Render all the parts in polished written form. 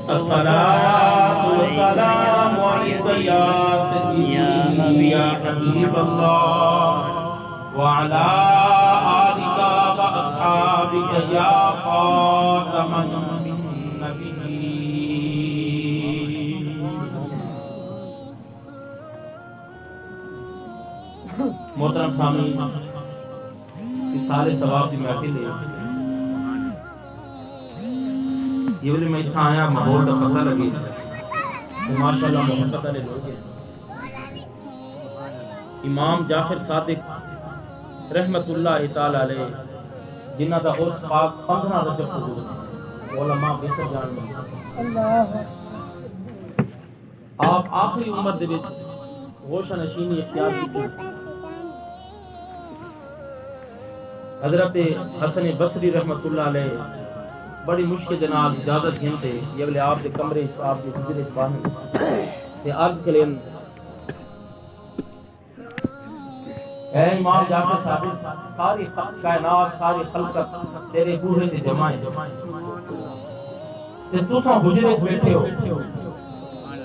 الصلاة والسلام عليك يا سيدي يا حبيب الله وعلى آلك وأصحابك يا خاتم النبيين. محترم سامعین، سارے ثواب کی محفل ہے. یہ بولے میں اتنا آیا ماحول کا پتہ لگے تو ماشاءاللہ محبت والے لوگ ہیں. امام جعفر صادق رحمت اللہ تعالی علیہ جنہ کا عرس پاک 15 رجب کو گزرا، علماء بہتر جان گے. آپ آخری عمر دے وچ گوشہ نشینی اختیار کی. حضرت حسن بصری رحمت اللہ علیہ بڑی مشکل جناب اجازت گھنتے یہ بلے آپ کے کمرے آپ کے حجرے باہر تے عرض کلین اے امام جعفر صادق، ساری کائنات ساری خلقت تیرے بوڑھے تے جمع ہے تے تساں حجرے بیٹھے ہو،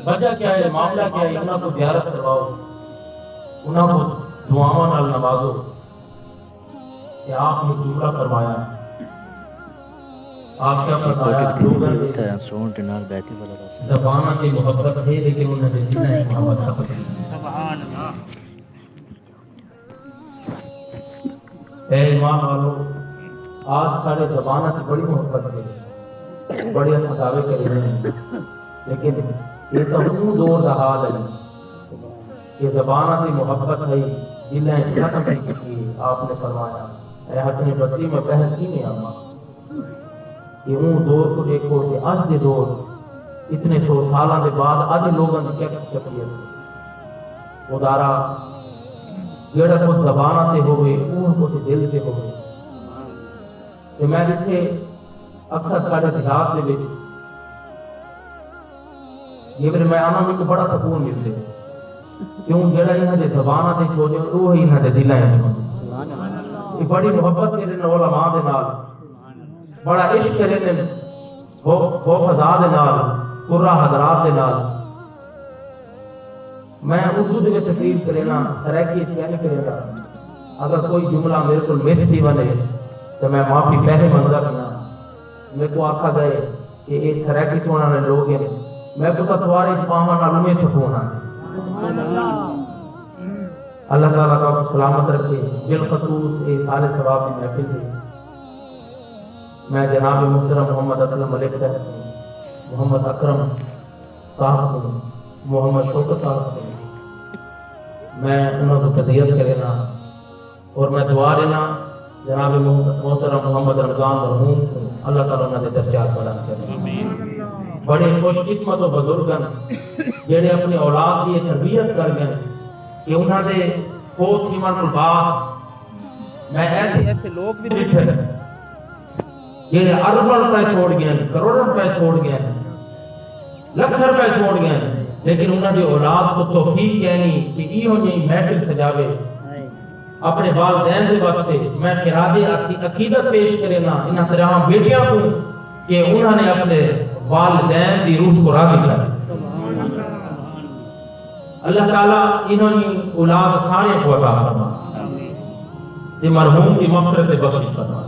وجہ کیا ہے، معاملہ کیا ہے؟ انہاں کو زیارت کرواؤ، انہاں کو دعاواں نال نوازو کہ آپ نے جملہ فرمایا. آپ کیا فرمایا؟ زبانہ کی محبت ہے لیکن انہوں نے محبت ختم کی. اے ایمان والو، آج سارے زبانہ کی بڑی محبت ہے، بڑے سداوے کر رہے ہیں، لیکن یہ تو وہ دور دا حال ہے کہ زبانہ کی محبت ہے دلیں ختم کی چکی ہے. آپ نے فرمایا اے حسن بصری میں پہل کی نہیں آما کہ اون دور کو دیکھو کہ آج دے دور اتنے 100 سالہ دے بعد آج لوگوں نے کیا کیفیت وہ دارا جڑا کو زبانہ تے ہوئے اون کو دل تے ہوئے. کہ میں دیکھے اکثر سارے دیہات دے وچ یہ میں آنا میں کو بڑا سکون ملتے کیوں جڑا انہاں دے زبانہ تے چھوڑے وہ ہی انہاں دے دلاں چھوڑے. یہ بڑی محبت کرے علماء دے نال، بڑا عشق کرے حفظاء دے نال، قرہ حضرات دے نال. میں اردو دے تقریر کرے نا سرائکی کیا نہیں کرے گا، اگر کوئی جملہ میرے کو مس بھی بنے تو میں معافی پہلے منگا کرنا. میرے کو آکھا گئے کہ ایک سرائکی سونا نے لوگ ہیں میں کو تتوارے جپاما نالوے سکونا. اللہ تعالیٰ کا سلامت رکھے. بالخصوص اے سارے ثواب کی محفل ہے. میں جناب محترم محمد اسلم ملک صاحب کو، محمد اکرم صاحب کو، محمد شوکت صاحب کو میں انہوں کو تزیت کرنا اور میں دعا لینا جناب محترم محمد رمضان مرحوم کو اللہ تعالیٰ انہوں نے درجات بلند کرے. بڑے خوش قسمت و بزرگن جڑے اپنی اولاد کی تربیت کر گئے کہ انہوں نے فوت ہی من بعد میں ایسے لوگ بھی دیکھے یہ اربوں روپے چھوڑ گئے، کروڑوں روپے چھوڑ گئے، لکھ روپے چھوڑ گئے، لیکن انہوں نے اولاد کو توفیق کہنی کہ ایہو جی محفل سجاوے اپنے والدین دے واسطے. میں خراج عقیدت پیش کرنا انہاں طرح بیٹیاں کو کہ انہوں نے اپنے والدین دی روح کو راضی کر. اللہ تعالیٰ انہوں نے اولاد سارے کو عطا فرما یہ مرحوم کی مغفرت بخشش فرما.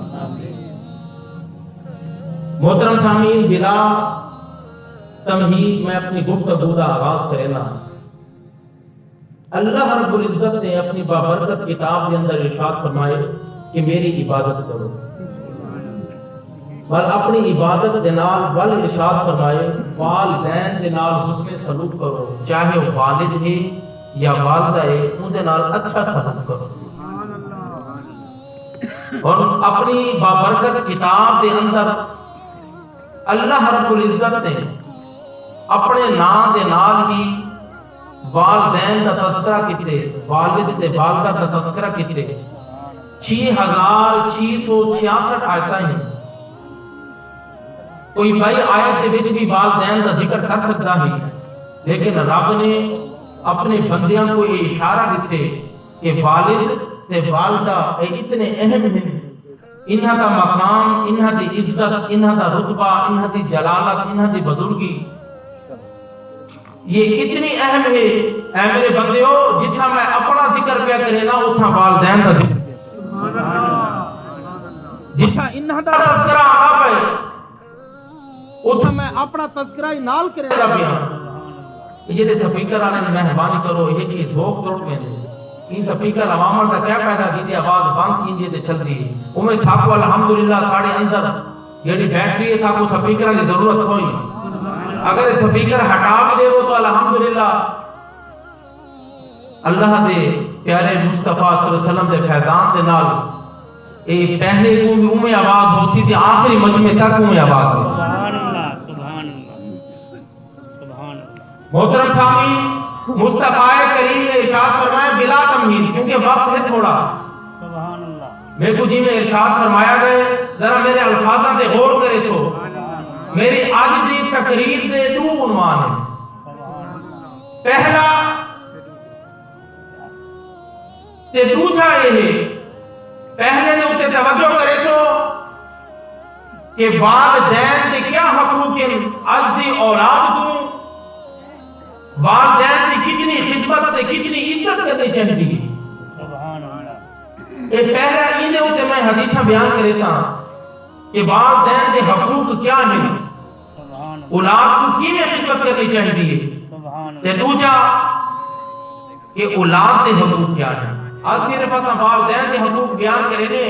محترم سامعین، بلا تمہید میں اپنی گفتگو کا آغاز کرنا. اللہ رب العزت نے اپنی بابرکت کتاب کے اندر ارشاد فرمائے کہ میری عبادت کرو، بل اپنی عبادت دے نال ول ارشاد فرمائے والدین دے نال حسن سلوک کرو، چاہے وہ والد ہے یا والدہ ہے ان دے نال اچھا سلوک کرو. اور اپنی بابرکت کتاب دے اندر اللہ رب العزت نے اپنے نام دے نال ہی والدین دا تذکرہ کیتے، والد تے والدہ دا تذکرہ کیتے. 6666 آیتاں ہیں. کوئی بھائی آیت دے وچ بھی والدین دا ذکر کر سکتا ہے، لیکن رب نے اپنے بندیاں کو یہ اشارہ دیتے کہ والد تے والدہ اتنے اہم ہیں انہاں دا مقام، انہاں دی عزت، انہاں دا رتبہ، انہاں دی جلالت، انہاں دی بزرگی یہ اتنی اہم ہے اے میرے بندیو، جتنا میں اپنا ذکر پیا کرے نا اتنا والدین دا ذکر جتنا انہاں دا تذکرہ آتا پہ اتنا میں اپنا تذکرہ ہی نال کرے دا پیا. یہ دے سپیکر آنے مہربانی کرو یہ ذوق توڑ میں دے این سپیکر عوامل کا کیا پیدا کی دی آواز بند تھی دی چلتی ہے ہمیں ساکو الحمدللہ ساڑے اندر یہ بیٹری ہے ساکو سپیکر کی ضرورت کوئی اگر سپیکر ہٹا بھی دے وہ تو الحمدللہ اللہ دے پیارے مصطفیٰ صلی اللہ علیہ وسلم دے فیضان دے نال اے پہلے کو میں آواز ہو سی تھی آخری مجمع تک میں آواز ہو سی. سبحان اللہ سبحان اللہ سبحان اللہ. محترم سامعین، مصطفیٰ کریم نے ارشاد فرمایا بلا تمہید کیونکہ وقت ہے تھوڑا. سبحان اللہ. میرے کو جی میں ارشاد فرمایا گئے ذرا میرے الفاظاں تے غور کرے سو. میری آج دی تقریر دے دو عنوان ہیں. پہلا تے دوسرا یہ ہے پہلے دے اوتے توجہ کرے سو کہ والدین دے کیا حقوق ہیں اج دی اولاد کو والدین دی کتنی خدمت تے کتنی عزت کرنی چاہیے. سبحان اللہ. اے پہلا ایندے اوتے میں حدیثاں بیان کرے ساں کہ والدین دے حقوق کیا ہیں اولاد کو کیویں خدمت کرنی چاہیے. تے دوجا کہ اولاد دے حقوق کیا ہیں. آج صرف اساں والدین دے حقوق بیان کرے نے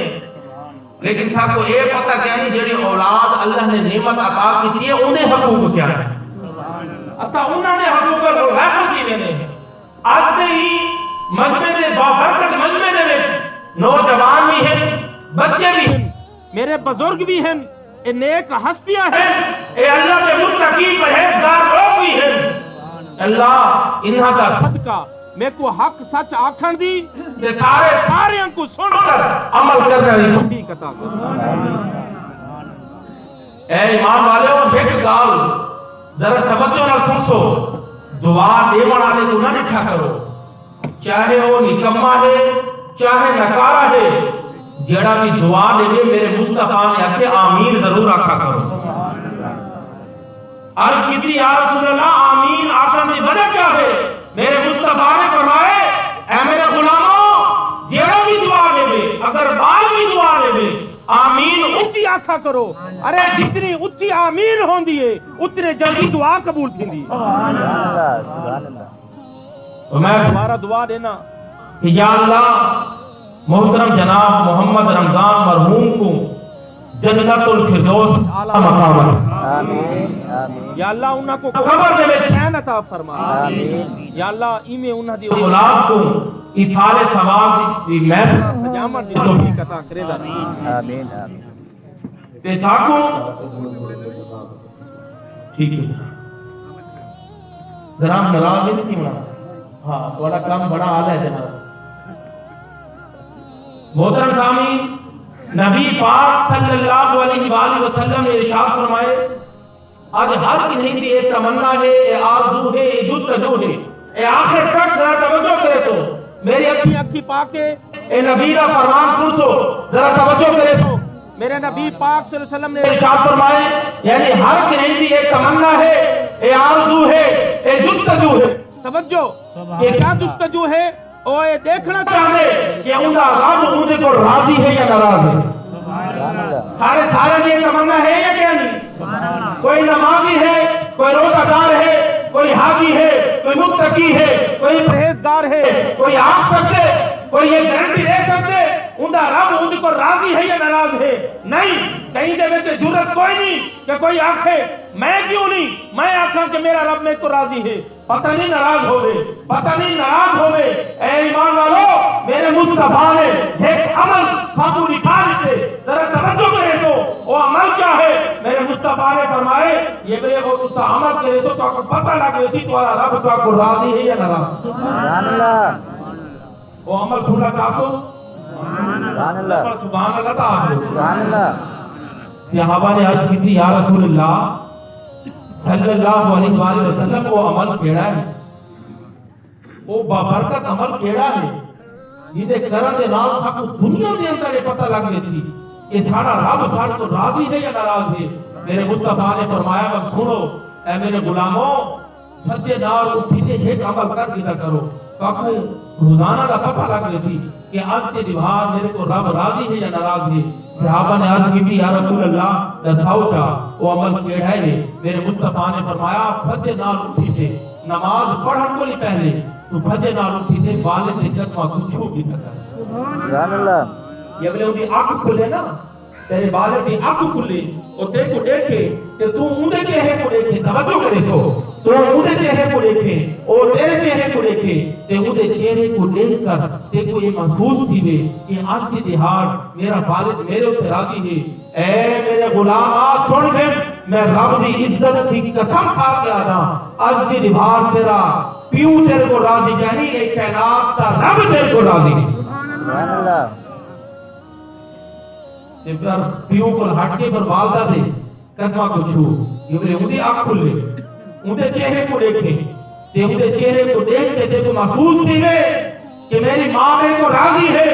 لیکن سب کو اے پتہ کہ نہیں جڑی اولاد اللہ نے نعمت عطا کی ہے اون دے حقوق کیا ہیں. اساں انہاں دے حقوق کو حاصل کینے نے. آج دے ہی مجمع دے بابرکت مجمع دے وچ نوجوان بھی ہیں بچے بھی ہیں میرے بزرگ بھی ہیں اے نیک ہستیاں ہیں اے اللہ کے متقی پرہیزگار لوگ بھی ہیں. اللہ انہاں دا صدقہ میں کو حق سچ آکھن دی تے سارے کو سن کر عمل کرنے دی توفیق عطا کر. اے ایمان والو ایک گال ذرا توجہ نال سن سو. دعا دیون والے کو نہ نٹھا کرو چاہے وہ نکما ہے چاہے نکارا ہے. جڑا بھی دعا دے میرے مصطفیٰ نے آکھے آمین ضرور آکھا کرو. عرض کی تھی یا رسول اللہ آمین آکھن دی وجہ کیا ہے؟ میرے مصطفیٰ نے فرمائے اے میرے غلاموں جڑا بھی دعا دے اگر بعد بھی دعا دے آمین اونچی آکھا کرو. ارے جتنی اونچی آمین ہوندی ہے اتنے جلدی دعا قبول تھیندی. سبحان اللہ سبحان اللہ. تو میں تمہارا دعا دینا کہ یا اللہ محترم جناب محمد رمضان مرحوم کو جنت الفردوس اعلی مقام آمین آمین. یا اللہ انہاں کو قبر دے وچ چین عطا فرما آمین. یا اللہ ایویں انہاں دی اولاد کو ایصال ثواب دی محفل سجامت دی توفیق عطا کرے دا آمین آمین. تے ساکو ٹھیک ہے ذرا ناراض نہیں ہونا. ہاں تھوڑا کام بڑا اعلی ہے جناب. محترم سامعین، نبی پاک صلی اللہ علیہ وآلہ وسلم نے ارشاد فرمائے آج ہر کنہیں دی ایک تمنا ہے اے آرزو ہے اے جستجو ہے اے آخر تک ذرا توجہ کرے سو. میری اکھی پاکے اے نبی کا فرمان سن سو ذرا توجہ کرے سو. میرے نبی پاک صلی اللہ علیہ وسلم نے ارشاد فرمائے یعنی ہر کنہیں دی ایک تمنا ہے اے آرزو ہے اے جستجو ہے. توجہ یہ کیا جستجو ہے؟ وہ یہ دیکھنا چاہتے کہ انہا رب اندھے کو راضی ہے یا ناراض ہے. سارے یہ تمنا ہے یا کیا نہیں؟ کوئی نمازی ہے کوئی روزہ دار ہے کوئی حاجی ہے کوئی متقی ہے کوئی پرہیزگار ہے کوئی آگ سکتے کوئی یہ گارنٹی دے سکتے انہا رب اندھے کو راضی ہے یا ناراض ہے؟ نہیں. کہیں دے ویسے جرت کوئی نہیں کہ کوئی آنکھے میں کیوں نہیں میں آنکھاں کہ میرا رب میں کو راضی ہے. پتہ نہیں ناراض ہوئے. اے ایمان والو میرے مصطفیٰ نے ایک عمل ساتھو دکھا دیتے ذرا توجہ کرے سو. وہ عمل کیا ہے؟ میرے مصطفیٰ نے فرمائے یہ میرے وہ تسا عمل کرے سو تو آپ کو پتہ لگے اسی تو رب تو آپ کو راضی ہے یا ناراض. سبحان اللہ. وہ عمل سننا چاہو سبحان اللہ سبحان اللہ تعالی سبحان اللہ. صحابہ نے عرض کی تھی یا رسول اللہ صلی اللہ علیہ وآلہ وسلم وہ عمل کیڑا ہے وہ بابرکت عمل کیڑا ہے جیدے کرن دے نال ساکو دنیا دے اندر پتہ لگ گئی سی کہ سارا رب سارے کو راضی ہے یا ناراض ہے؟ میرے مصطفیٰ نے فرمایا کہ سنو اے میرے غلاموں، سجے نال اٹھیے ایک عمل کر دیا کرو تاکو روزانہ کا پتہ لگ سی کہ آج کے دیوار میرے کو رب راضی ہے یا ناراض ہے۔ صحابہ نے عرض کی تھی یا رسول اللہ دساؤ چا وہ عمل کیڑا ہے؟ میرے مصطفیٰ نے فرمایا سجے نال اٹھیے نماز پڑھن کو نہیں پہلے تو سجے نال اٹھیے والد کے قدمہ کو چھو بھی نہ کر۔ سبحان اللہ۔ یہ بلے اندھی آنکھ کھلے نا، تیرے والد کی آنکھ کھلے اور تے کو دیکھے کہ تو اندھے چہرے کو دیکھے، توجہ کرے سو تو اندھے چہرے کو دیکھے اور تیرے چہرے کو دیکھے تے اندھے چہرے کو دیکھ کر تے کو یہ محسوس تھی دے کہ آج کی دہاڑ میرا والد میرے اوپر راضی ہے۔ اے میرے غلام آ سن گئے، میں رب دی عزت کی قسم کھا کے آنا آج کی دہاڑ تیرا پیو تیرے کو راضی یعنی ایک کائنات کا رب تیرے کو راضی ہے۔ سبحان اللہ۔ تے پھر پیو کو ہٹ کے پر والدہ دے قدمہ کو چھو، یہ بلے اندھی آنکھ کھلے اندھے چہرے کو دیکھے تے اندھے چہرے کو دیکھ کے تے کو محسوس تھی گئے کہ میری ماں میرے کو راضی ہے،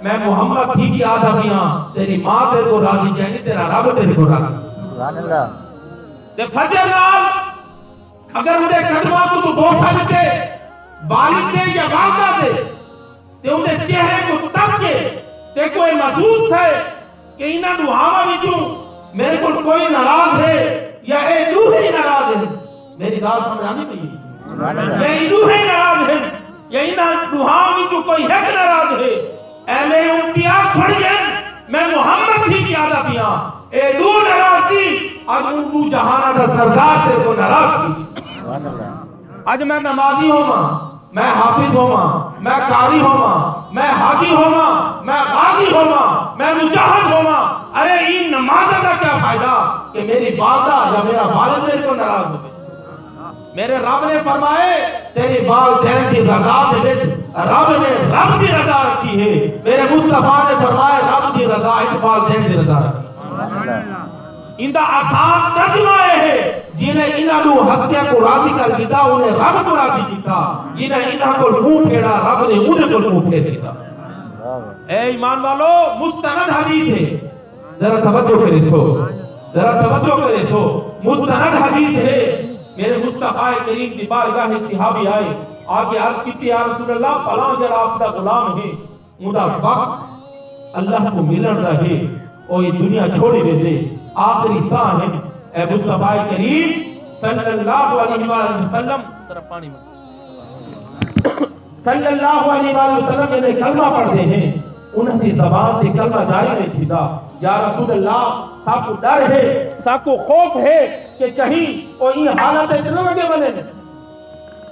میں محمد تھی کی آدھا کیا تیری ماں تیرے کو راضی یعنی تیرا رب تیرے کو راضی۔ سبحان اللہ۔ تے فجر نال اگر اندھے قدمہ کو تو بوسہ دیتے والد دے یا والدہ دے تے اندھے چہرے کو تک کے تے کوئی محسوس تھے کہ انہاں دعاواں وچوں میرے کو کوئی ناراض ہے یا اے روح ہی ناراض ہے۔ میری بات سمجھانی نہیں ہے، یہ روح ہی ناراض ہے یا انہاں دعاواں وچوں کوئی ایک ناراض ہے۔ اے میرے امتیاز چھڑ گئے، میں محمد ہی کی آدھا پیا اے دو ناراض کی آج اردو جہانہ دا سردار تیرے کو ناراض کی۔ سبحان اللہ۔ آج میں نمازی ہوں میں حافظ ہوں میں قاری ہوں میں حاجی ہوں میں غازی ہوں میں مجاہد ہوں، ارے ان نمازہ کا کیا فائدہ کہ میری والدہ یا میرا والد میرے کو ناراض ہو گئے۔ میرے رب نے فرمائے تیری والدین کی رضا دے وچ رب نے رب کی رضا رکھی ہے۔ میرے مصطفیٰ نے فرمائے رب کی رضا اس والدین کی رضا رکھی۔ اندہ آسان ترجمہ ہے جنہیں انہاں کو ہستیاں کو راضی کر دیتا انہیں رب کو راضی کیتا، جنہیں انہاں کو منہ پھیرا رب نے انہیں کو منہ پھیر دیتا۔ اے ایمان والو مستند حدیث ہے، ذرا توجہ کرے سو، ذرا توجہ کرے سو، مستند حدیث ہے۔ میرے مصطفیٰ کریم کی بارگاہ میں صحابی آئے آگے عرض کی تھی یا رسول اللہ فلاں جرا آپ کا غلام ہے مدہ وقت اللہ کو ملن رہے اور یہ دنیا چھوڑے دے آخری ساں ہے۔ اے مصطفیٰ کریم صلی اللہ علیہ وآلہ وسلم صلی اللہ علیہ وآلہ وسلم نے کلمہ پڑھتے ہیں انہوں نے زبان سے کلمہ جاری نہیں کیتا۔ یا رسول اللہ سب کو ڈر ہے سب کو خوف ہے کہ کہیں وہ یہ حالت ہے جنہوں کے بنے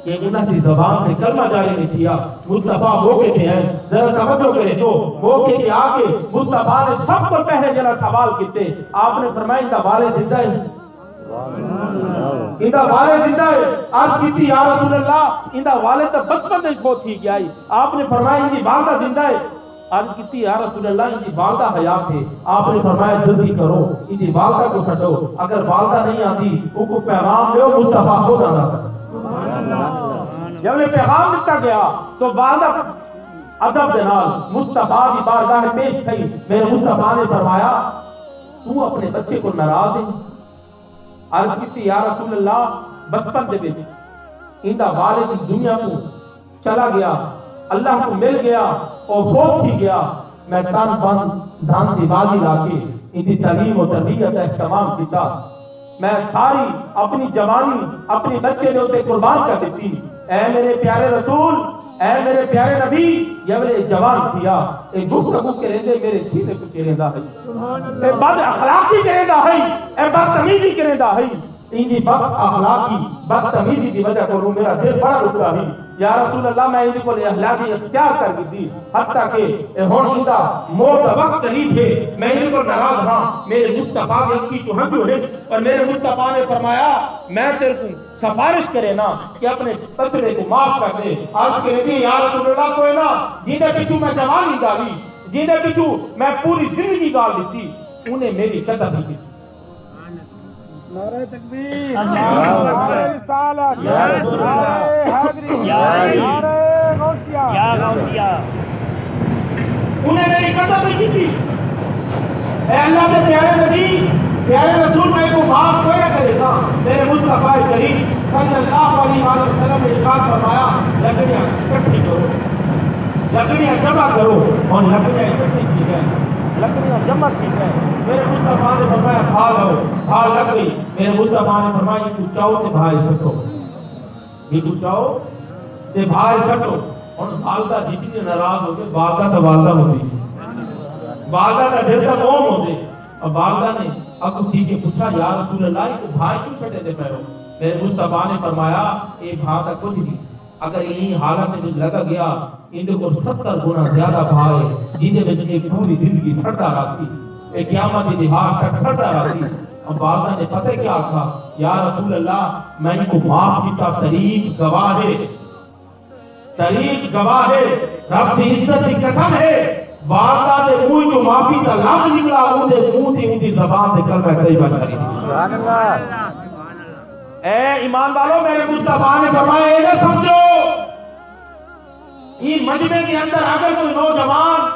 کہ انہوں نے زبان سے کلمہ جاری نہیں کیا۔ مصطفیٰ موقع پہ ہیں، ذرا توجہ کرے سو، موقع کے آگے مصطفیٰ نے سب کو پہلے جلا سوال کیتے، آپ نے فرمایا ان کا والد زندہ ہے، ان کا والد زندہ ہے۔ آج کیتی یا رسول اللہ ان کا والد تو بچپن سے فوت تھی گیا ہے، آپ نے فرمایا ان کی والدہ زندہ ہے۔ آج کیتی یا رسول اللہ ان کی والدہ حیات ہے، آپ نے فرمایا جلدی کرو ان کی والدہ کو سٹو، اگر والدہ نہیں آتی ان کو پیغام دیو مصطفیٰ خود آنا تھا۔ جب یہ پیغام دیتا گیا تو والدہ ادب دنال مصطفیٰ کی بارگاہ پیش تھی۔ میرے مصطفیٰ نے فرمایا تو اپنے بچے کو ناراض ہے؟ عرض کیتی یا رسول اللہ بچپن دے وچ ان دا والد دنیا کو چلا گیا، اللہ کو مل گیا اور فوت ہی گیا، میں تن بند دھن دی بازی لا کے ان دی تعلیم و تربیت اہتمام کیتا، میں ساری اپنی جوانی اپنی بچے نے اسے قربان کر دیتی۔ اے میرے پیارے رسول، اے میرے پیارے نبی، یہ میرے جوان کیا اے گفتگو کے رہندے میرے سینے کو چیرندہ ہے، اے بد اخلاقی کرندہ ہے، اے بدتمیزی کرندہ ہے، ان دی بد اخلاقی بدتمیزی دی وجہ کو میرا دل بڑا رکھتا ہے۔ یا رسول اللہ میں ان کو اخلاقی اختیار کر دی حتیٰ کہ ہون ان کا موت وقت قریب ہے، میں ان کو ناراض ہاں، میرے مصطفیٰ کی اکھی چوہنجو ہے اور میرے مصطفیٰ نے فرمایا میں تیرے کو سفارش کرے نا کہ اپنے بچڑے کو معاف کر دے۔ آج کہتے ہیں یا رسول اللہ کوئی نا جیدے پیچھو میں جوانی گالی جیدے پیچھو میں پوری زندگی گال دیتی انہیں میری قدر نہیں کی۔ نعرہ تکبیر، نعرہ رسالت، نعرہ حیدری، نعرہ غوثیہ، یا غوثیہ، انہیں میری قدر نہیں کی۔ اے اللہ کے پیارے نبی پیارے رسول میں کو معاف کوئی نہ کرے گا. میرے مصطفیٰ کریم صلی اللہ علیہ وسلم نے ارشاد فرمایا لکڑیاں اکٹھی کرو, لکڑیاں جمع کرو, اور لکڑیاں اکٹھی کی جائیں, لکڑیاں جمع کی جائیں. میرے مصطفیٰ نے فرمایا بھال آؤ, بھال لگ گئی. میرے مصطفیٰ نے فرمایا یہ چاہو تے بھائی سکو, یہ چاہو تے بھائی سکو. اور والدہ جتنی ناراض ہو گئے, والدہ تو والدہ ہوتی, والدہ کا دل کا موم ہوتے. اور والدہ نے ابو جی کے پوچھا یا رسول اللہ کو بھائی کیوں چھٹے دے پہ ہو؟ میرے مصطفیٰ نے فرمایا اے بھائی کا کچھ نہیں, اگر یہی حالت میں لگا گیا ان کو 70 گنا زیادہ بھائی جنہیں میں ایک پوری زندگی سڑتا راسی, ایک قیامت دہار تک سڑتا راسی. اب والدہ نے پتہ کیا کہا, یا رسول اللہ میں ان کو معاف کیتا, طریق گواہ ہے, طریق گواہ ہے, رب کی عزت کی قسم ہے. والدہ دے منہ جو معافی دا لفظ نکلا ان دے منہ تے ان دی زبان تے کلمہ طیبہ جاری تھی. سبحان اللہ. اے ایمان والو میرے مصطفیٰ نے فرمایا اے نہ سمجھو یہ مجمع کے اندر اگر کوئی نوجوان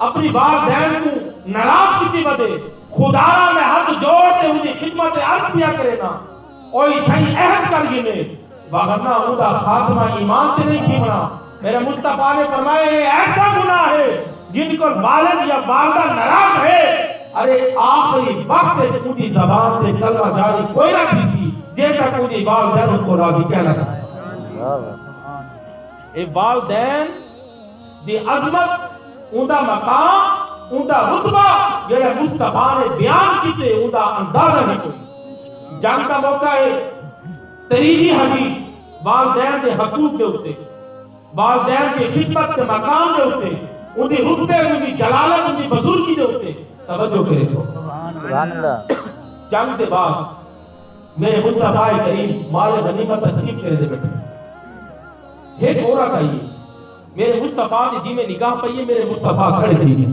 اپنی والدین کو ناراض کیتی بدے خدا میں ہاتھ جوڑتے ان کی خدمت عرض کیا کرے نا اوئی تھئی عہد کر گنے وگرنہ ان کا خاتمہ ایمان تے نہیں کیمنا. میرے مصطفیٰ نے فرمایا یہ ایسا گناہ ہے جن کو والد یا والدہ ناراض ہے, ارے آخری وقت ان کی زبان سے کلمہ جاری کوئی نہ کسی جے تک ان کی والدین ان کو راضی کہنا تھا. اے والدین دی عظمت, ان دا مقام, ان دا رتبہ جڑے مصطفیٰ نے بیان کیتے ان دا اندازہ نہیں کوئی. جنگ کا موقع ہے, تریجی حدیث والدین دے حقوق دے ہوتے, والدین کی خدمت کے مقام دے ہوتے, ان دی رتبے, ان دی جلالت, ان دی بزرگی دے ہوتے. توجہ کرے سو. سبحان اللہ. جنگ کے بعد میرے مصطفیٰ کریم مال غنیمت تقسیم کرے دے بیٹھے. ایک عورت آئی, میرے مصطفیٰ نے جی میں نگاہ پئی, میرے مصطفیٰ کھڑے تھے.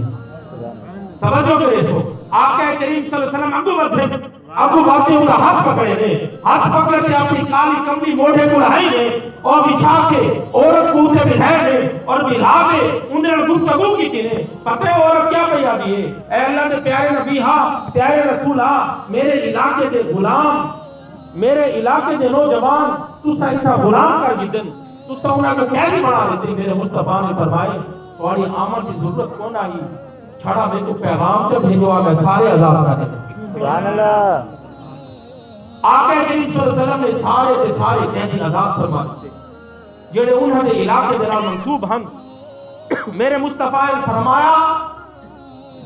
توجہ کرے سو. آقا کریم صلی اللہ علیہ وسلم ابو بکر ابو بکر ان کا ہاتھ پکڑے نے, ہاتھ پکڑ کے اپنی کالی کملی موڑے کو لائی نے اور بچھا کے عورت کو تے بٹھائے نے اور بلا کے ان نے گفتگو کی تھی نے. پتہ ہے عورت کیا بیا دی ہے, اے اللہ کے پیارے نبی ہاں, پیارے رسول ہاں, میرے علاقے دے غلام, میرے علاقے دے نوجوان تسا اتنا غلام کر گدن, تسا انہاں کو قیدی بنا لیتے. میرے مصطفیٰ نے فرمایا تھوڑی آمد کی ضرورت کون آئی, چھڑا میں کو پیغام سے بھیجوا میں سارے عذاب کر دیں. سبحان اللہ. آقا کریم صلی اللہ علیہ وسلم نے سارے دے سارے قیدی آزاد فرما دیتے جڑے انہاں دے علاقے دے نال منسوب ہن. میرے مصطفیٰ نے فرمایا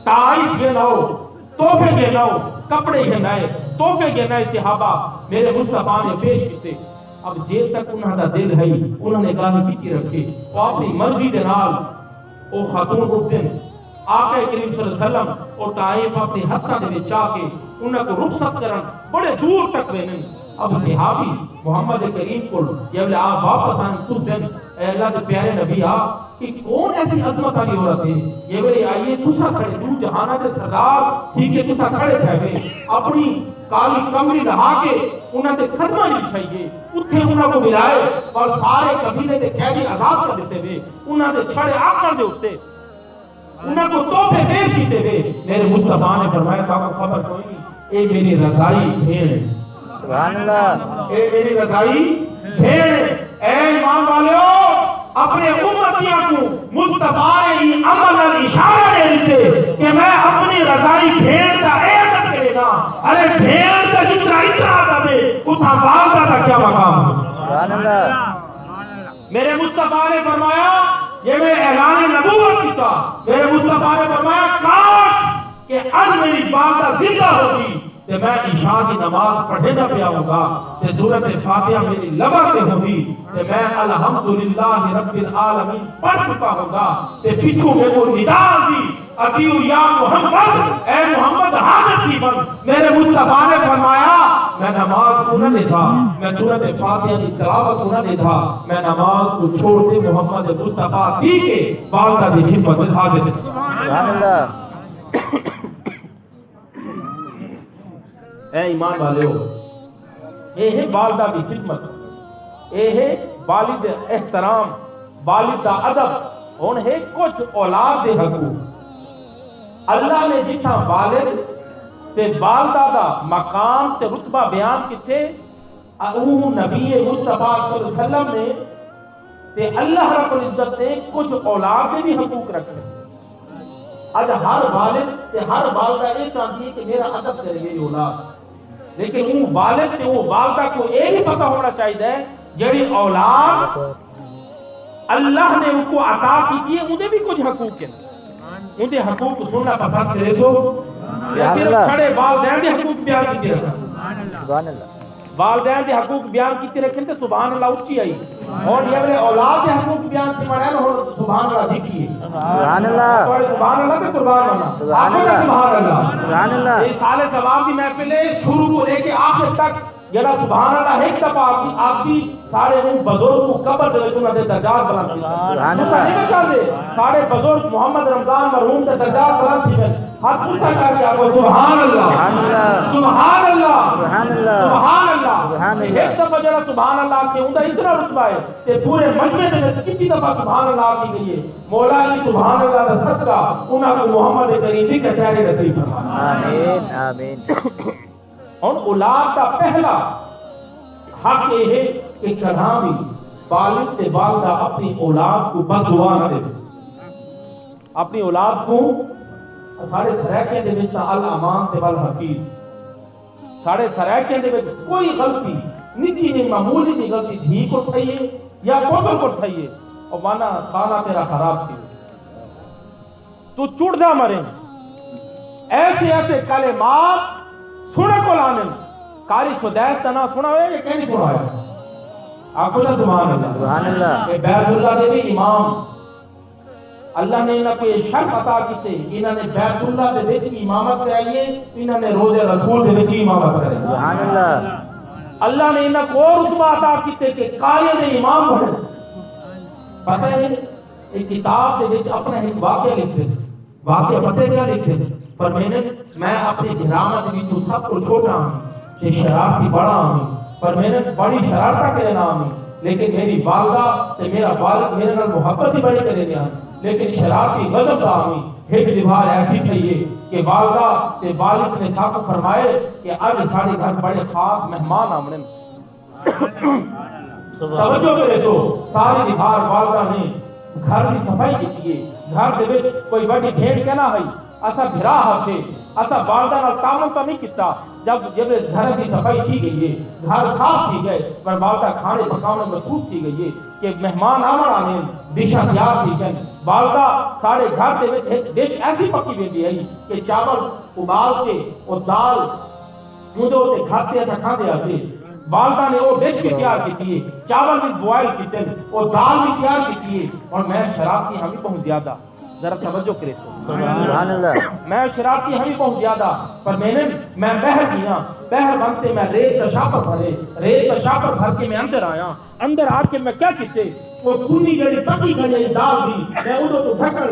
تائف کے لاؤ, تحفے کے لاؤ, کپڑے کے نئے, تحفے کے نئے صحابہ میرے مصطفیٰ نے پیش کیتے. اب جے تک انہاں دا دل ہے انہوں نے گاہی کیتی رکھے, وہ اپنی مرضی دے نال او خاتون اٹھتے آقا کریم صلی اللہ علیہ وسلم اور طائف اپنے ہتھاں دے وچ آ کے انہاں کو رخصت کرن بڑے دور تک وینن. اب صحابی محمد کریم کو جب آپ واپس آئیں کچھ دن, اے اللہ کے پیارے نبی آ کہ کون ایسی عظمت والی عورت ہے, یہ بڑے آئیے تسا کھڑے دو جہانہ دے سردار ٹھیک ہے تسا کھڑے تھے اپنی کالی کمری لہا کے انہاں دے قدمہ ہی بچھائیے, اتھے انہاں کو ملائے اور سارے قبیلے دے قیدی آزاد کر دیتے ہوئے انہاں دے چھڑے آکر دے اٹھتے, انہاں کو تحفے پیش کیتے ہوئے. میرے مصطفیٰ نے فرمایا تھا کو خبر کوئی نہیں, اے میری رضائی بھیڑ ہے. سبحان اللہ. اے میری رضائی بھیڑ. اے ایمان والو اپنے امتیاں کو مصطفیٰ نے عمل اشارہ دے دیتے کہ میں اپنی رضائی بھیڑ کا عزت کرے گا. ارے بھیڑ کا جتنا اتنا دے اتنا والدہ کا کیا مقام ہے. سبحان اللہ. میرے مصطفیٰ نے فرمایا یہ میں اعلان نبوت کیتا. میرے مصطفیٰ نے فرمایا کاش کہ آج میری والدہ زندہ ہوگی کہ میں عشاء کی نماز پڑھے نہ پیا ہوگا, کہ سورۃ فاتحہ میری لبا پہ ہوگی, کہ میں الحمدللہ رب العالمین پڑھ چکا ہوگا, کہ پیچھوں میں وہ ندا دی اطیعوا یا محمد, اے محمد حاضر کی بن. میرے مصطفیٰ نے فرمایا میں نماز کو نہ دیتا, میں سورۃ فاتحہ کی تلاوت کو نہ دیتا, میں نماز کو چھوڑ کے محمد مصطفیٰ کی کے والدہ کی خدمت میں حاضر تھا. سبحان اللہ. اے ایمان والے ہو, اے ہے والدہ کی خدمت, اے ہے والد احترام, والد کا ادب. ہن ہے کچھ اولاد دے حقوق. اللہ نے جتنا والد تے والدہ دا مقام تے رتبہ بیان کیتے اوہ نبی مصطفیٰ صلی اللہ علیہ وسلم نے تے اللہ رب العزت نے کچھ اولاد دے بھی حقوق رکھے. اج ہر والد تے ہر والدہ یہ چاہتی ہے کہ میرا ادب کرے میری اولاد, لیکن وہ والد تے وہ والدہ کو یہ بھی پتہ ہونا چاہیے جڑی اولاد اللہ نے ان کو عطا کی ہے انہیں بھی کچھ حقوق ہیں. انہیں حقوق سننا پسند کرے سو یا صرف کھڑے والدین دے حقوق بیان کیتے رکھا. سبحان اللہ. والدین دے حقوق بیان کیتے رکھیں تے سبحان اللہ اچھی آئی, اور یہ اگلے اولاد دے حقوق بیان کی مانا ہے اور سبحان اللہ جی کی ہے. سبحان اللہ. اور سبحان اللہ تے قربان ہونا. سبحان اللہ. سبحان اللہ. سبحان اللہ. یہ سال ثواب دی محفل ہے شروع کو لے کے آخر تک جڑا سبحان اللہ ایک دفعہ آپسی سارے ان بزرگ کو قبر دے وچ انہاں دے درجات بلند کیتے. سبحان اللہ نہیں چاہتے سارے بزرگ محمد رمضان مرحوم دے درجات بلند کیتے. ہاتھ اٹھا کر کے آکھو سبحان اللہ سبحان اللہ. سبحان اللہ سبحان اللہ. سبحان اللہ. سبحان اللہ. ایک دفعہ جڑا سبحان اللہ کے اوندا اتنا رتبہ ہے تے پورے مجمع دے وچ کتنی دفعہ سبحان اللہ کی گئی ہے. مولا کی سبحان اللہ دا صدقہ انہاں کو محمد کریم دی کچہری نصیب فرما. آمین آمین. اور اولاد کا پہلا حق یہ ہے کہ کہاں بھی والد تے والدہ اپنی اولاد کو بد دعا نہ دے. اپنی اولاد کو سارے سرائکے دے وچ الامان تے والحفیظ سارے سرائکے دے وچ کوئی غلطی نکی نہیں معمولی نہیں غلطی دھی کو تھائیے یا پوتر کو تھائیے اور مانا کھانا تیرا خراب کی تو چڑھدا مرے. ایسے ایسے کلمات سنے کو لانے کاری سدیس تنا سنا ہوئے یا کہیں نہیں سنا ہوئے. آپ کو سبحان اللہ. سبحان اللہ. کہ بیت اللہ دے بھی امام اللہ نے انہاں کو یہ شرف عطا کیتے انہاں نے بیت اللہ دے وچ امامت کرائیے انہاں نے روزے رسول دے وچ امامت کرائی. سبحان اللہ. اللہ نے انہاں کو رتبہ عطا کیتے کہ قاری دے امام بنے. پتہ ہے ایک کتاب دے وچ اپنا ایک واقعہ لکھتے واقعہ پتہ کیا لکھتے فرمینے میں اپنی گرامت وچ سب کو چھوٹا ہوں تے شرارتی بڑا ہوں پر میں نے بڑی شرارتہ کرے نہ ہوں لیکن میری والدہ تے میرا والد میرے نال محبت ہی بڑی کرے نہ لیکن شرارتی غضب دا ہوں. ایک دیوار ایسی کہیے کہ والدہ تے والد نے ساتھ فرمائے کہ آج سارے گھر بڑے خاص مہمان آمنے. توجہ کرے سو ساری دیوار والدہ نے گھر کی صفائی کی ہے. گھر دے وچ کوئی بڑی بھیڑ کہنا ہے اسا بھرا ہسے اسا والدہ نال تعاون تو نہیں کیتا. جب اس گھر کی صفائی کی گئی ہے گھر صاف کی گئے پر والدہ کھانے پکانے میں مصروف کی گئی ہے کہ مہمان آمن آنے ڈشاں تیار کی گئے. والدہ سارے گھر دے وچ ایک ڈش ایسی پکی ویندی ہے کہ چاول ابال کے اور دال مودو تے کھاتے ایسا کھاندے ہسے. والدہ نے وہ ڈش بھی تیار کی ہے چاول بھی بوائل کیتے اور دال بھی تیار کی ہے. اور میں شرارتی ہمیں بہت زیادہ ذرا توجہ کرے سو سبحان اللہ. میں شرارتی ہمیں بہت زیادہ پر میں بہر گیا بہر بنتے میں ریت شاپر بھر کے میں اندر آیا. اندر آ کے میں کیا کیتے وہ پونی جڑی پکی کھڑی دال دی میں ادھر تو ڈھکن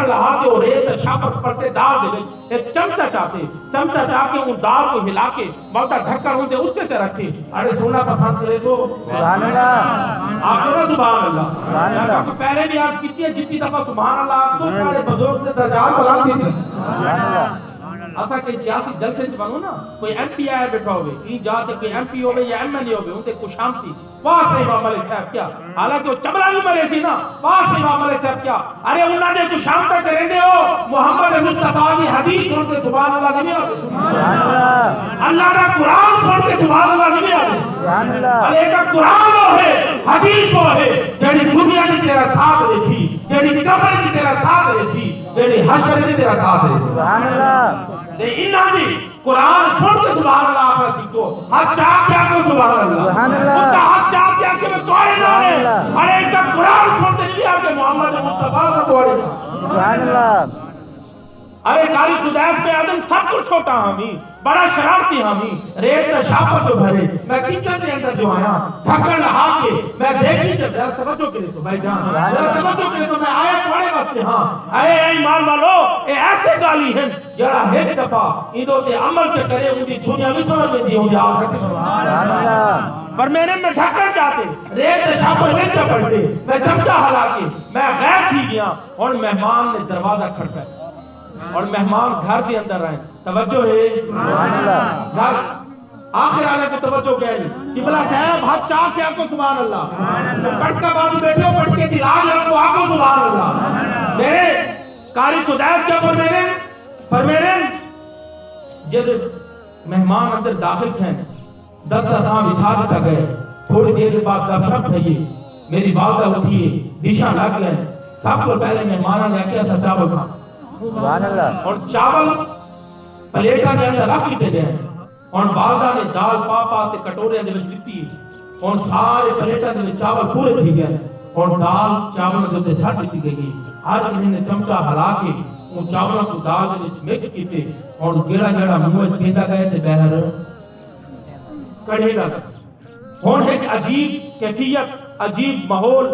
لہا کے وہ ریت شاپر پڑتے دال دے وچ ایک چمچا چاہ کے ان دال کو ہلا کے بلتا ڈھکن ان دے اٹھتے تے رکھے. ارے سونا پسند کرے سو سبحان اللہ. آپ کو سبحان اللہ. سبحان اللہ. میں پہلے بھی عرض کی ہے جتنی دفعہ سبحان اللہ سو سارے بزرگ سے درجات بلند کیتے. سبحان اللہ. اسا کوئی سیاسی جلسے سے بنو نا کوئی ایم پی آیا بیٹھا ہوئے کہیں جاتے کوئی ایم پی ہوئے یا ایم ایل اے ہوئے ان تے خوشامتی پاس امام ملک صاحب کیا حالانکہ وہ چبرا بھی مرے سی نا پاس امام ملک صاحب کیا ارے انہوں نے خوشامتا کریں دے ہو محمد مصطفیٰ کی حدیث سن کے سبحان اللہ نہیں آتے. سبحان اللہ. اللہ کا قرآن سن کے سبحان اللہ نہیں آتے. سبحان اللہ. ارے کا قرآن وہ ہے حدیث وہ ہے جڑی دنیا کی تیرا ساتھ دے سی جڑی قبر کی تیرا ساتھ دے سی جڑی حشر کی تیرا ساتھ دے سی. سبحان اللہ. انہاں دی قرآن سن کے سبحان اللہ آخر سکھو ہاتھ چاہ کیا کو سبحان اللہ. سبحان اللہ. ہاتھ چاہ کیا کہ میں توڑے نہ رہے ارے ان کا قرآن سنتے نہیں آگے محمد مصطفیٰ سے توڑے نہ. سبحان اللہ. ارے کاری سدیس میں آدم سب کو چھوٹا ہمیں بڑا شرارتی ہمیں ریت شاپر جو بھرے میں کچن کے اندر جو آیا ڈھکن لہا کے میں دیکھی جب ذرا توجہ کرے تو بھائی جان ذرا توجہ کرے تو میں آیا پڑھے واسطے ہاں اے ایمان والو اے ایسے گالی ہیں جڑا ایک دفعہ ایدو تے عمل سے کرے ان کی دنیا بھی سمجھ میں دی ہوں گی آخر کے سبحان اللہ. پر میں ڈھکن جاتے ریت شاپر میں چپڑتے میں چمچا ہلا کے میں غیر تھی گیا اور مہمان نے دروازہ کھڑکا اور مہمان گھر دے اندر آئیں. توجہ ہے سبحان اللہ گھر آخر آنے کو توجہ کیا ہے قبلہ صاحب ہاتھ چاہ کے آکو سبحان اللہ. پٹکا بابو بیٹھے ہو پٹ کے دل آج رکھو آکو سبحان اللہ. میرے قاری سدیس کیا فرمیرے جب مہمان اندر داخل تھے دسترخوان بچھا دیتا گئے. تھوڑی دیر کے بعد گپ شپ تھئی میری والدہ اٹھی ڈشاں لگ گئے. سب کو پہلے مہمانوں نے کیا سا چاول کھا سبحان اللہ اور چاول پلیٹاں دے اندر رکھ کے دے اور والدہ نے دال پا تے کٹورے دے وچ دتی اور سارے پلیٹاں دے وچ چاول پورے تھی گئے اور دال چاول دے تے سٹ دتی گئی. ہر کسی نے چمچا ہلا کے وہ چاول کو دال دے وچ مکس کیتے اور گیڑا گیڑا منہ وچ پیندا گئے تے باہر کڑھے دا. ہن ایک عجیب کیفیت عجیب ماحول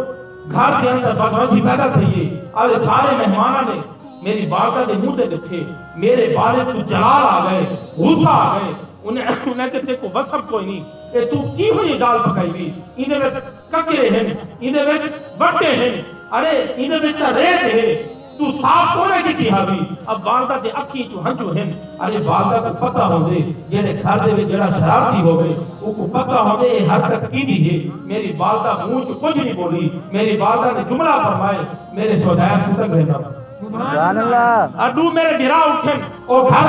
گھر دے اندر بدمزی پیدا تھی. اور سارے مہماناں نے میری والدہ دے منہ تے دیکھے میرے والد کو جلال آ گئے غصہ آ گئے. انہیں کہ تے کو وصف کوئی نہیں اے تو کی ہوئی دال پکائی ہوئی ایندے وچ ککرے ہیں ایندے وچ بٹے ہیں ارے ایندے وچ تے ریت ہے تو صاف کونے کی ہاوی. اب والدہ دے اکھی چوں ہنجو ہیں. ارے والدہ کو پتہ ہوندے جڑے گھر دے وچ جڑا شرارتی ہوے او کو پتہ ہوندے اے حرکت کیندی ہے. میری والدہ منہ چ کچھ نہیں بولی. میری والدہ نے جملہ فرمائے میرے سودائس کو تک رہنا سبحان اللہ اڈو میرے بھرا اٹھن او گھر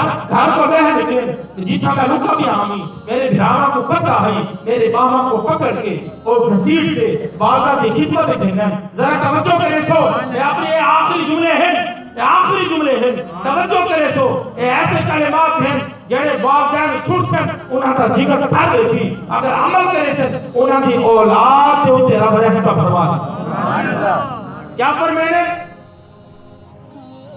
کو بہ بیٹھے جیٹھا میں لکا بھی آمی میرے بھراواں کو پتہ ہے میرے باواں کو پکڑ کے او گھسیٹ دے والدہ دی خدمت دینا. ذرا توجہ کرے سو اے اپنے آخری جملے ہیں توجہ کرے سو. اے ایسے کلمات ہیں جڑے والدین سن سن انہاں دا جگر ٹھر گئی سی. اگر عمل کرے سن انہاں دی اولاد دے اوتے رب رحمت فرما. سبحان اللہ کیا فرمائے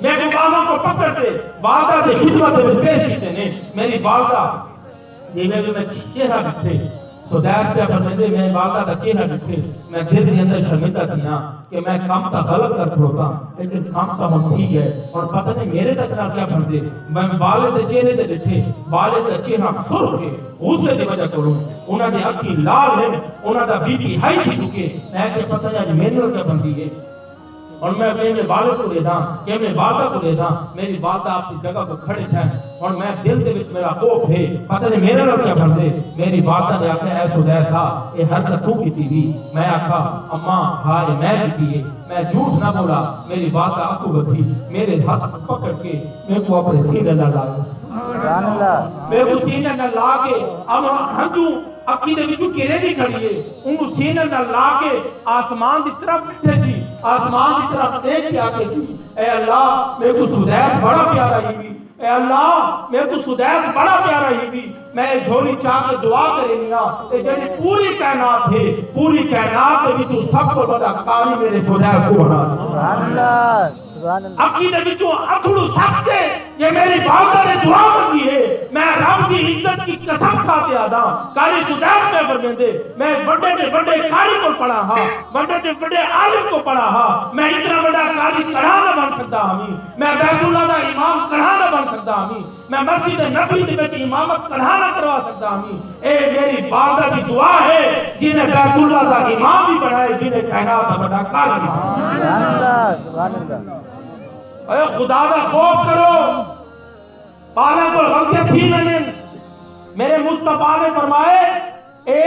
میں باواں کو پکڑ کے والدہ دے خدمت میں پیش کیتے نے. میری والدہ یہ میں چہرہ دکھے سدیس پہ فرمائے میں والدہ دا چہرہ دکھے میں دل دے اندر شرمندہ تھی ہاں کہ میں کام تا غلط کر کھڑوتا لیکن کام تا ہم ٹھیک ہے اور پتہ نہیں میرے تک نہ کیا بن دے. میں والد دے چہرے دے دکھے والد دا چہرہ سرخ ہے غصے دی وجہ کروں انہاں دے اکھی لال ہیں انہاں دا بی پی ہائی تھی چکے. میں کہ پتہ نہیں میرے کیا بن دی ہے اور میں اپنے والد کو لے دا کہ اپنے والدہ کو لے دا. میری والدہ اپنی جگہ کو کھڑے تھے اور میں دل دے وچ میرا خوف ہے پتہ نہیں میرے نال کیا بن دے. میری والدہ نے آکھیا اے سدیس اے حرکت تو کیتی وی. میں آکھا اماں ہاں میں کیتی ہے. میں جھوٹ نہ بولا. میری والدہ آنکھوں بدھی میرے ہاتھ پکڑ کے میرے کو اپنے سینے نہ لا سبحان اللہ میرے کو سینے نہ لا کے اب ہنجو اکھی دے وچوں کیرے دی کھڑی ہے اونوں سینے نہ لا کے آسمان دی طرف بیٹھے سی آسمان دی طرف دیکھ کے آکے سی اے اللہ میرے کو سدیس بڑا پیارا ہی بھی. اے اللہ میرے کو سدیس بڑا پیارا ہی بھی. میں جھولی چاہ کے دعا کریں گا کہ جڑی پوری کائنات ہے پوری کائنات دے وچوں سب کو بڑا قاری میرے سدیس کو بنا. سبحان اللہ سبحان اللہ اکی دے وچوں اتھڑو سکتے یہ میری والدہ نے دعا مانگی ہے. میں رب دی عزت کی قسم کھا کے آدا قاری سدیس میں فرمیندے میں بڑے تے بڑے قاری کو پڑھا ہاں بڑے تے بڑے عالم کو پڑھا ہاں. میں اتنا بڑا قاری کڑا نہ بن سکتا ہوں. میں بیت اللہ دا امام کڑا نہ بن سکتا ہوں. میں مسجد نبی دے وچ امامت کڑا نہ کروا سکتا ہوں. اے میری والدہ کی دعا ہے جنہیں بیت اللہ دا امام بھی بنائے جنہیں کائنات دا بڑا قاری بنائے. سبحان اللہ سبحان اللہ اے خدا دا خوف کرو. پالا کو غلطیاں تھی میں میرے مصطفیٰ نے فرمائے اے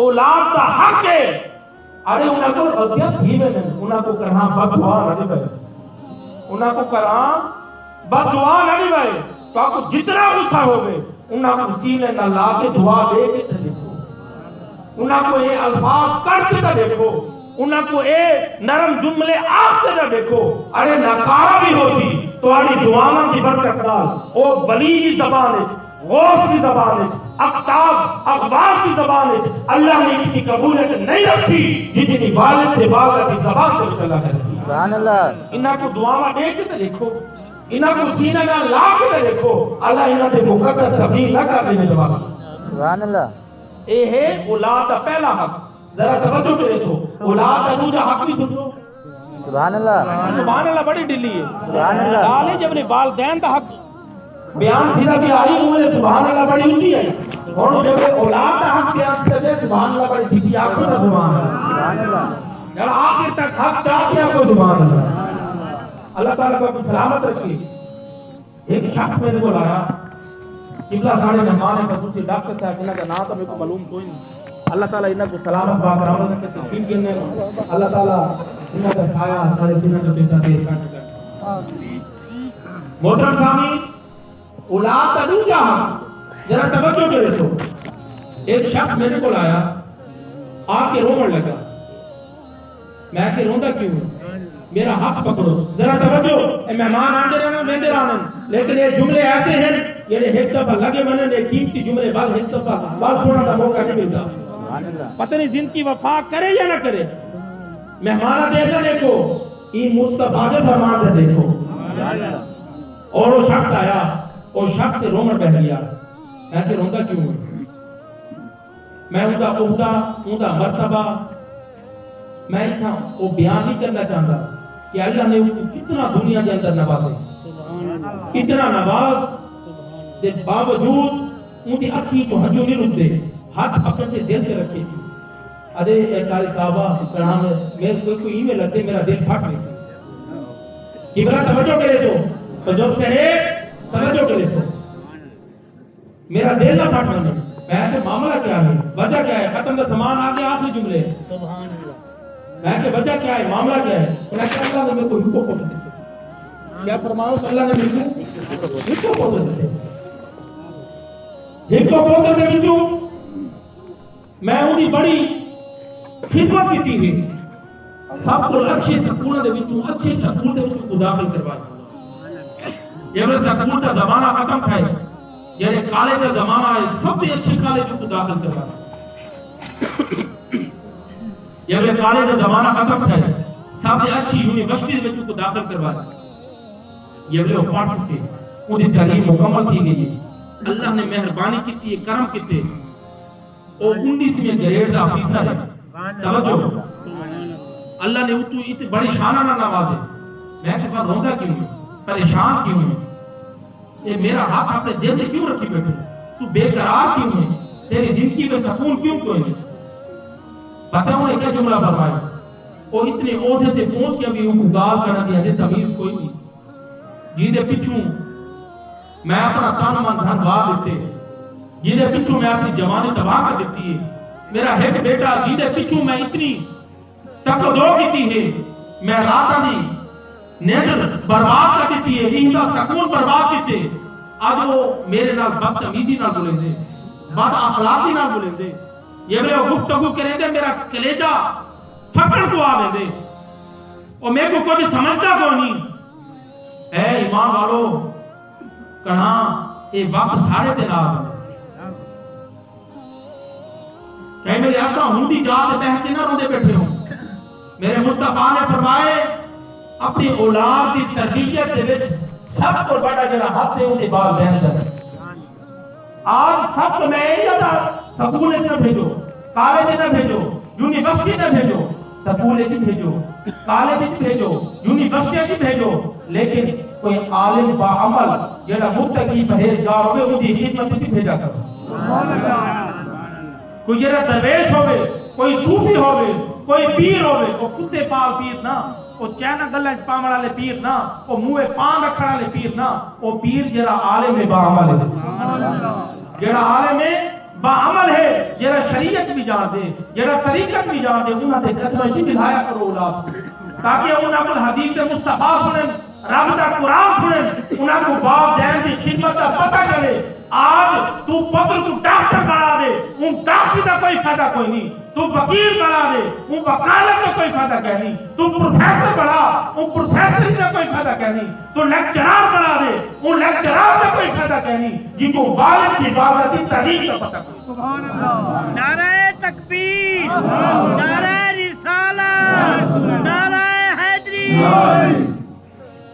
اولاد دا حق ہے. ارے انہاں کو غلطیاں تھی میں انہاں کو کرنا بد دعا نہ دے انہاں کو کرنا بد دعا نہ دے تو جتنا غصہ ہوگے انہاں کو سینے نہ لا کے دعا دے کے دیکھو. انہاں کو یہ الفاظ کر کے دیکھو. انہاں کو اے نرم جملے آخ کے دیکھو. ارے ناکارہ بھی ہوتی تو آنی دعاواں کی برکت نال او ولی کی زبان ہے غوث کی زبان ہے اقتاب اقباس کی زبان ہے اللہ نے اتنی قبولیت نہیں رکھی جتنی والد سے والدہ کی زبان کو چلا کرتی. سبحان اللہ انہاں کو دعاواں دے کے دیکھو. انہاں کو سینہ نہ لا کے دیکھو. اللہ انہاں دے مقدر تبدیل نہ کر دینے دعا. سبحان اللہ اے ہے اولاد کا پہلا حق. ذرا توجہ کرے سو اولاد کا دوسرا حق بھی سن لو. سبحان اللہ سبحان اللہ بڑی ڈلی ہے. سبحان اللہ ڈالے جب نے والدین کا حق بیان تھی کہ آئی عمر سبحان اللہ بڑی اونچی ہے. اور جب اولاد کا حق بیان کرتے سبحان اللہ بڑی ٹھیک آپ کو سبحان اللہ. سبحان اللہ جب آخر تک حق چاہتے ہیں کو سبحان اللہ. اللہ تعالیٰ کو سلامت رکھے. ایک شخص میرے کو آیا قبلہ ساڑھے مہمان خصوصی ڈاکٹر صاحب انہاں کا نام تو میرے کو معلوم کوئی نہیں اللہ تعالیٰ انہاں کو سلامت پاک رحمت رکھے تقیم کرنے اللہ تعالیٰ انہاں کا سایہ سارے سینہ جو پیتا دے محترم سامعین اولاد تا دو جہاں ذرا توجہ کرے سو ایک شخص میرے کو آیا آ کے رومن لگا میں کہ روندا کیوں ہے میرا ہاتھ پکڑو ذرا توجہ اے مہمان آندے رہنا میندے رہنا لیکن یہ جملے ایسے ہیں یہ ایک دفعہ لگے میں نے قیمتی جملے بعد ایک دفعہ بال سننے کا موقع نہیں ملتا پتہ نہیں زندگی وفا کرے یا نہ کرے مہمان دیکھنا دیکھو این مصطفیٰ نے فرمان دے دیکھو اور وہ شخص آیا وہ شخص سے رومن بہ گیا میں کہ روندا کیوں ہے میں ان کا عہدہ ان کا مرتبہ میں وہ بیان نہیں کرنا چاہتا کہ اللہ نے ان کو کتنا دنیا کے اندر نوازے اتنا نواز دے باوجود ان کی اکھی جو ہنجو نہیں رکھتے ہاتھ پکڑ کے دل کے رکھے سی ادھے اے کالی صحابہ پڑھا میں میرے کوئی ای میں لگتے میرا دل پھٹ نہیں سی قبلہ توجہ کرے سو بزرگ صاحب توجہ کرے سو میرا دل نہ پھٹ نہیں میں کہ معاملہ کیا ہے وجہ کیا ہے ختم دا سامان آگے آخری جملے سبحان اللہ میں کہ وجہ کیا ہے معاملہ کیا ہے اللہ نے میرے کو ہکو پوچھ دیتے کیا فرماؤں تو اللہ نے میرے کو ہکو پوچھ دیتے ہکو پوچھ دیتے بچوں میں انہی بڑی خدمت کی تھی سب کو اچھے سکونہ دے بچوں اچھے سکون دے بچوں کو داخل کروا یہ بڑے سکون کا زمانہ ختم کھائے یعنی کالج کا زمانہ ہے سب بھی اچھے کالج کو داخل کروا یہ بڑے کالج کا زمانہ ختم کھائے سب بھی اچھی یونیورسٹی میں کو داخل کروا یہ بڑے پاٹ چکے انہیں تعلیم مکمل کی گئی اللہ نے مہربانی کی تھی کرم کی تھی وہ 19ویں گریڈ کا آفیسر ہے توجہ اللہ نے تو اتنی بڑی شانہ نہ نوازے میں کہ پر روندا کیوں ہے پریشان کیوں ہے یہ میرا ہاتھ اپنے دل میں کیوں رکھی بیٹھے تو بے قرار کیوں ہے تیری زندگی میں سکون کیوں نہیں پتہ انہیں کیا جملہ فرمایا وہ اتنے عہدے تے پہنچ کے ابھی ان کو گال کرنا دیا دے تمیز کوئی نہیں جی دے پچھوں میں اپنا تن من دھن وا دیتے جی دے پچھوں میں اپنی جوانی تباہ کر دیتی ہے میرا ایک بیٹا جی دے پچھوں میں اتنی تک دو کیتی ہے میں راتاں دی نیندر برباد کر دیتی ہے نیند دا سکون برباد کیتے آج وہ میرے نال بدتمیزی نال بولیں دے بد اخلاقی نال بولیں دے یہ میرے گفتگو کریں دے میرا کلیجہ پھکڑ کو آوے دے اور میرے کو کوئی سمجھتا کو نہیں اے ایمان والو کہاں اے وقت سارے دن آوے کہ میرے ایسا ہونڈی جاتے بہتے نہ روندے بیٹھے ہوں میرے مصطفیٰ نے فرمائے اپنی اولاد کی تربیت دے وچ سب کو بڑا جڑا ہاتھ ہے انہیں بال بہن دے آج سب کو میں یہ دا سکول نہ بھیجو کالج نہ بھیجو یونیورسٹی نہ بھیجو سکول بھیجو کالج بھیجو یونیورسٹی بھیجو لیکن کوئی عالم با عمل جڑا متقی پرہیزگار ہوے ان دی خدمت وچ بھیجا کرو کوئی جڑا درویش ہوے کوئی صوفی ہوے کوئی پیر ہوے او کتے پال پیر نہ او چینا گلاں پاون والے پیر نہ او منہ پان رکھن والے پیر نہ او پیر جڑا عالم با عمل ہے جڑا عالم با عمل ہے جڑا شریعت بھی جان دے جڑا طریقت بھی جان دے انہاں دے قدماں وچ بلایا کرو اولاد تاکہ انہاں کو حدیث مصطفیٰ سنن رب دا قرآن سنن انہاں کو باپ دین کی خدمت کا پتہ چلے آج تو پتر کو ڈاکٹر بنا دے ان ڈاکٹر کا کوئی فائدہ کوئی نہیں تو وکیل بنا دے ان وکالت کا کوئی فائدہ کیا نہیں تو پروفیسر بنا ان پروفیسر کا کوئی فائدہ کیا نہیں تو لیکچرار بنا دے ان لیکچرار کا کوئی فائدہ کیا نہیں جن کو والد کی عبادت تحریک کا پتہ کوئی سبحان اللہ نعرہ تکبیر نعرہ رسالت نعرہ حیدری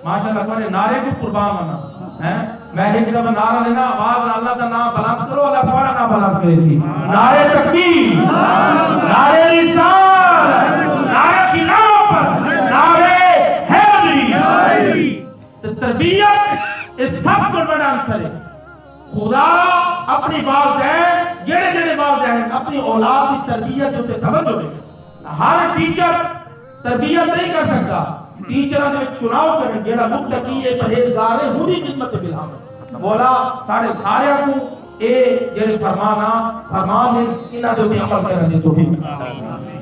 ماشاءاللہ تمہارے نعرے کو قربان ہونا ہے میں ایک دفعہ نعرہ لینا آواز اللہ کا نام بلند کرو اللہ تمہارا نام بلند کرے سی نعرہ تکبیر نعرہ رسالت نعرہ خلافت نعرہ حیدری تربیت اس سب کو بڑا عنصر ہے خدا اپنی والدین جڑے والدین اپنی اولاد کی تربیت تے توجہ دے ہر ٹیچر تربیت نہیں کر سکتا ٹیچراں دے چناؤ کرن جیڑا متقی ہے پرہیزگار ہے ہودی خدمت بلام مولا سارے سارے کو اے جڑے فرمان ہے انہاں دے اوپر عمل کرن دی توفیق